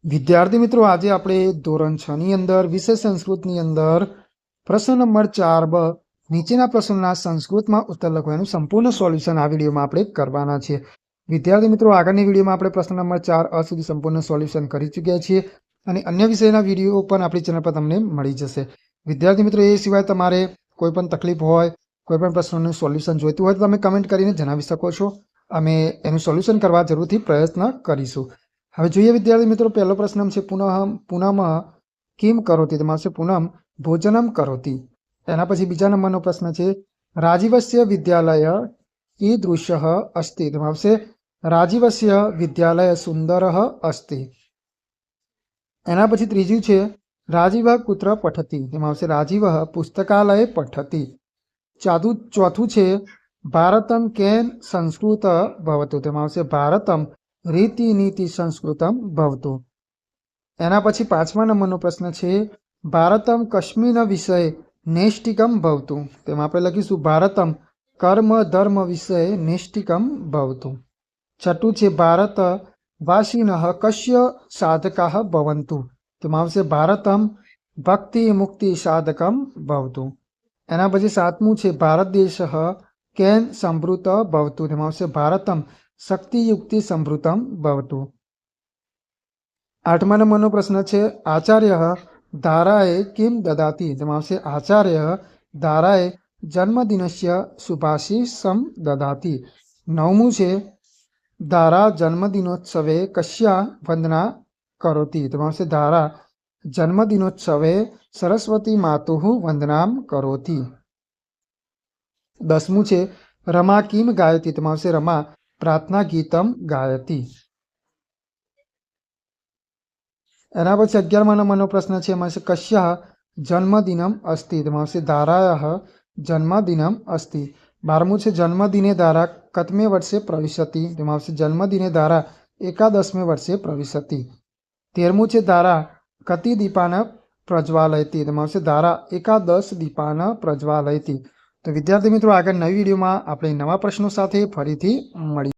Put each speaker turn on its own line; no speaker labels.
વિદ્યાર્થી મિત્રો, આજે આપણે ધોરણ 6 ની અંદર વિષય સંસ્કૃતની અંદર પ્રશ્ન નંબર 4બ નીચેના પ્રશ્નોના સંસ્કૃતમાં ઉત્તર લખવાનું સંપૂર્ણ સોલ્યુશન આ વિડીયોમાં આપણે કરવાના છીએ. વિદ્યાર્થી મિત્રો, આગળની વિડીયોમાં આપણે પ્રશ્ન નંબર 4 સુધી સંપૂર્ણ સોલ્યુશન કરી ચૂક્યા છીએ અને અન્ય વિષયના વિડીયો પણ આપણી ચેનલ પર તમને મળી જશે. વિદ્યાર્થી મિત્રો, એ સિવાય તમારે કોઈ પણ તકલીફ હોય, કોઈ પણ પ્રશ્નોનું સોલ્યુશન જોઈતું હોય તો તમે કમેન્ટ કરીને જણાવી શકો છો. અમે એનું સોલ્યુશન કરવા જરૂરથી પ્રયત્ન કરીશું. હવે જોઈએ વિદ્યાર્થી મિત્રો, પહેલો પ્રશ્ન છે પૂનમ કિમ કરોતિ. તેમાં આવશે પૂનમ ભોજનમ કરોતિ. એના પછી બીજા નંબરનો પ્રશ્ન છે રાજીવસ્ય વિદ્યાલય કીદૃશઃ અસ્તિ. તેમાં આવશે રાજીવસ્ય વિદ્યાલય સુંદરઃ અસ્તિ. એના પછી ત્રીજું છે રાજીવ કુત્ર પઠતિ. તેમાં આવશે રાજીવ પુસ્તકાલયે પઠતિ. ચોથું છે ભારતમ કેન સંસ્કૃત ભવતુ. તેમાં આવશે ભારતમ રીતિ નીતિ સંસ્કૃતમ ભવતુ. એના પછી પાંચમા નંબરનો પ્રશ્ન છે ભારતમ કસ્મિન વિષય નૈષ્ટિકમ ભવતુ. તેમાં આપણે લખીશું ભારતમ કર્મ ધર્મ વિષય નૈષ્ટિકમ ભવતુ. છઠ્ઠું છે ભારત વાસીન કસ્ય સાધકા ભવંતુ. તેમાં આવશે ભારતમ ભક્તિ મુક્તિ સાધકમ ભવતુ. એના પછી સાતમું છે ભારત દેશ કેન સંભૃત ભવતુ. તેમાં આવશે ભારતમ શક્તિયુક્તિ સંભૃતમ ભવતુ. આઠમા નંબરનો પ્રશ્ન છે આચાર્ય ધારાએ કિમ દદાતિ. તેમાં આવશે આચાર્ય ધારાએ જન્મદિનસ્ય શુભાશીષમ દદાતિ. નવમું છે ધારા જન્મદિનોત્સવે કસ્યા વંદના કરોતિ. તેમાં આવશે ધારા જન્મદિનોત્સવે સરસ્વતી માતુઃ વંદનામ કરોતિ. દસમું છે રમા કિમ ગાયતિ. તેમાં આવશે રમા પ્રાર્થના ગીતમ ગાયતિ. એના પછી 11મા નંબરનો પ્રશ્ન છે એમાં છે કસ્યા જન્મદિનમ અસ્તિ. તેમાં આવશે ધારાયા જન્મદિનમ અસ્તિ. 12મું છે જન્મદિને ધારા કતમે વર્ષે પ્રવિશતિ. તેમાં આવશે જન્મદિને ધારા એકાદશમે વર્ષે પ્રવિશતિ. 13મું છે ધારા કતિ દીપાન પ્રજ્વાલયતિ. તેમાં આવશે ધારા એકાદશ દીપાન પ્રજ્વાલયતિ. તો વિદ્યાર્થી મિત્રો, આગળ નવી વિડીયોમાં આપણે નવા પ્રશ્નો સાથે ફરીથી મળીએ.